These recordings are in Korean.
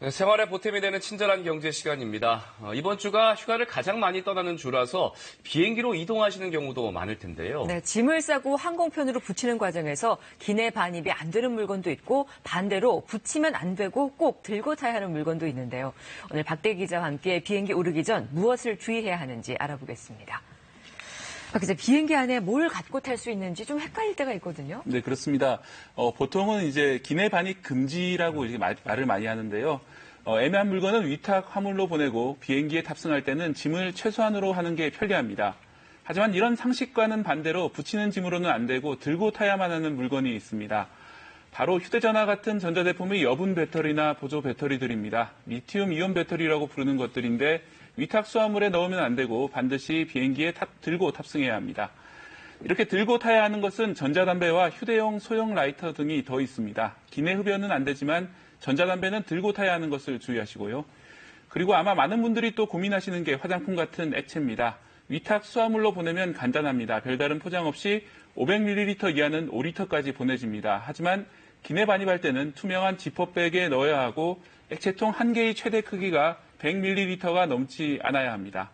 네, 생활에 보탬이 되는 친절한 경제 시간입니다. 이번 주가 휴가를 가장 많이 떠나는 주라서 비행기로 이동하시는 경우도 많을 텐데요. 네, 짐을 싸고 항공편으로 붙이는 과정에서 기내 반입이 안 되는 물건도 있고 반대로 붙이면 안 되고 꼭 들고 타야 하는 물건도 있는데요. 오늘 박대 기자와 함께 비행기 오르기 전 무엇을 주의해야 하는지 알아보겠습니다. 박 기자, 비행기 안에 뭘 갖고 탈 수 있는지 좀 헷갈릴 때가 있거든요. 네, 그렇습니다. 보통은 이제 기내 반입 금지라고 이렇게 말을 많이 하는데요. 애매한 물건은 위탁 화물로 보내고 비행기에 탑승할 때는 짐을 최소한으로 하는 게 편리합니다. 하지만 이런 상식과는 반대로 붙이는 짐으로는 안 되고 들고 타야만 하는 물건이 있습니다. 바로 휴대전화 같은 전자제품의 여분 배터리나 보조 배터리들입니다. 리튬 이온 배터리라고 부르는 것들인데 위탁 수화물에 넣으면 안 되고 반드시 비행기에 들고 탑승해야 합니다. 이렇게 들고 타야 하는 것은 전자담배와 휴대용 소형 라이터 등이 더 있습니다. 기내 흡연은 안 되지만 전자담배는 들고 타야 하는 것을 주의하시고요. 그리고 아마 많은 분들이 또 고민하시는 게 화장품 같은 액체입니다. 위탁 수화물로 보내면 간단합니다. 별다른 포장 없이 500ml 이하는 5리터까지 보내집니다. 하지만 기내 반입할 때는 투명한 지퍼백에 넣어야 하고 액체통 한 개의 최대 크기가 100ml가 넘지 않아야 합니다.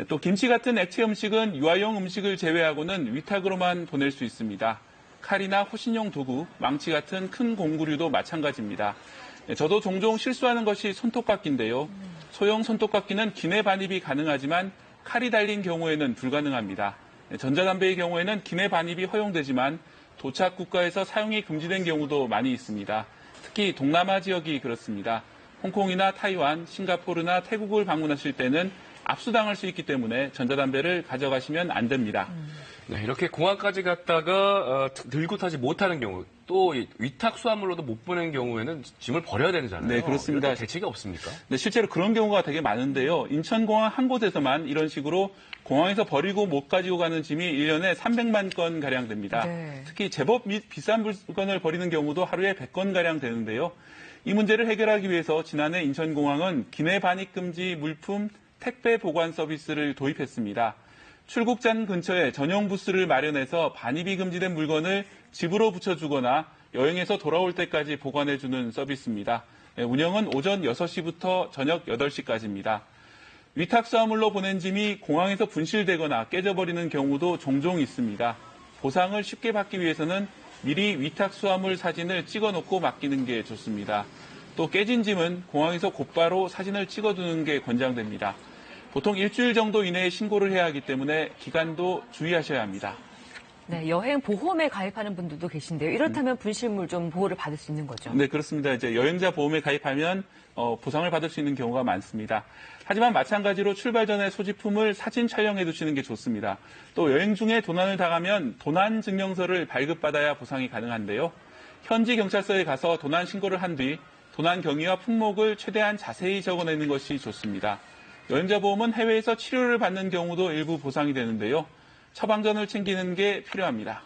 또 김치 같은 액체 음식은 유아용 음식을 제외하고는 위탁으로만 보낼 수 있습니다. 칼이나 호신용 도구, 망치 같은 큰 공구류도 마찬가지입니다. 저도 종종 실수하는 것이 손톱깎이인데요. 소형 손톱깎이는 기내 반입이 가능하지만 칼이 달린 경우에는 불가능합니다. 전자담배의 경우에는 기내 반입이 허용되지만 도착 국가에서 사용이 금지된 경우도 많이 있습니다. 특히 동남아 지역이 그렇습니다. 홍콩이나 타이완, 싱가포르나 태국을 방문하실 때는 압수당할 수 있기 때문에 전자담배를 가져가시면 안 됩니다. 네, 이렇게 공항까지 갔다가 들고 타지 못하는 경우, 또 위탁 수화물로도 못 보낸 경우에는 짐을 버려야 되잖아요. 네, 그렇습니다. 대책이 없습니까? 네, 실제로 그런 경우가 되게 많은데요. 인천공항 한 곳에서만 이런 식으로 공항에서 버리고 못 가지고 가는 짐이 1년에 300만 건가량 됩니다. 네. 특히 제법 비싼 물건을 버리는 경우도 하루에 100건가량 되는데요. 이 문제를 해결하기 위해서 지난해 인천공항은 기내 반입 금지 물품 택배 보관 서비스를 도입했습니다. 출국장 근처에 전용 부스를 마련해서 반입이 금지된 물건을 집으로 붙여주거나 여행에서 돌아올 때까지 보관해주는 서비스입니다. 운영은 오전 6시부터 저녁 8시까지입니다. 위탁 수화물로 보낸 짐이 공항에서 분실되거나 깨져버리는 경우도 종종 있습니다. 보상을 쉽게 받기 위해서는 미리 위탁 수화물 사진을 찍어놓고 맡기는 게 좋습니다. 또 깨진 짐은 공항에서 곧바로 사진을 찍어두는 게 권장됩니다. 보통 일주일 정도 이내에 신고를 해야 하기 때문에 기간도 주의하셔야 합니다. 네, 여행 보험에 가입하는 분들도 계신데요. 이렇다면 분실물 좀 보호를 받을 수 있는 거죠? 네, 그렇습니다. 이제 여행자 보험에 가입하면 보상을 받을 수 있는 경우가 많습니다. 하지만 마찬가지로 출발 전에 소지품을 사진 촬영해 두시는 게 좋습니다. 또 여행 중에 도난을 당하면 도난 증명서를 발급받아야 보상이 가능한데요. 현지 경찰서에 가서 도난 신고를 한 뒤 도난 경위와 품목을 최대한 자세히 적어내는 것이 좋습니다. 여행자 보험은 해외에서 치료를 받는 경우도 일부 보상이 되는데요. 처방전을 챙기는 게 필요합니다.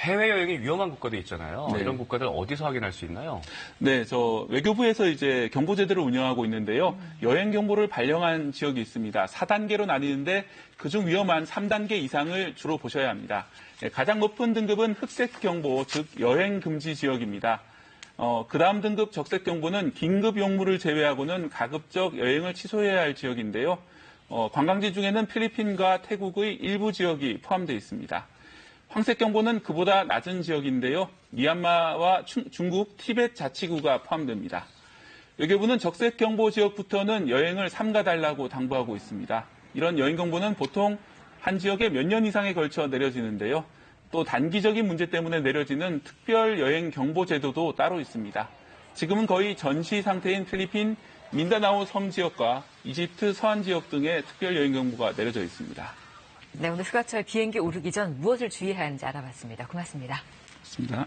해외여행이 위험한 국가도 있잖아요. 네. 이런 국가들 어디서 확인할 수 있나요? 네, 외교부에서 이제 경보제도를 운영하고 있는데요. 여행 경보를 발령한 지역이 있습니다. 4단계로 나뉘는데 그중 위험한 3단계 이상을 주로 보셔야 합니다. 가장 높은 등급은 흑색 경보, 즉 여행 금지 지역입니다. 그 다음 등급 적색 경보는 긴급 용무를 제외하고는 가급적 여행을 취소해야 할 지역인데요. 관광지 중에는 필리핀과 태국의 일부 지역이 포함되어 있습니다. 황색 경보는 그보다 낮은 지역인데요. 미얀마와 중국, 티벳 자치구가 포함됩니다. 외교부는 적색 경보 지역부터는 여행을 삼가달라고 당부하고 있습니다. 이런 여행 경보는 보통 한 지역에 몇 년 이상에 걸쳐 내려지는데요. 또 단기적인 문제 때문에 내려지는 특별 여행 경보 제도도 따로 있습니다. 지금은 거의 전시 상태인 필리핀 민다나오 섬 지역과 이집트 서안 지역 등의 특별 여행 경보가 내려져 있습니다. 네, 오늘 휴가철 비행기 오르기 전 무엇을 주의해야 하는지 알아봤습니다. 고맙습니다. 고맙습니다.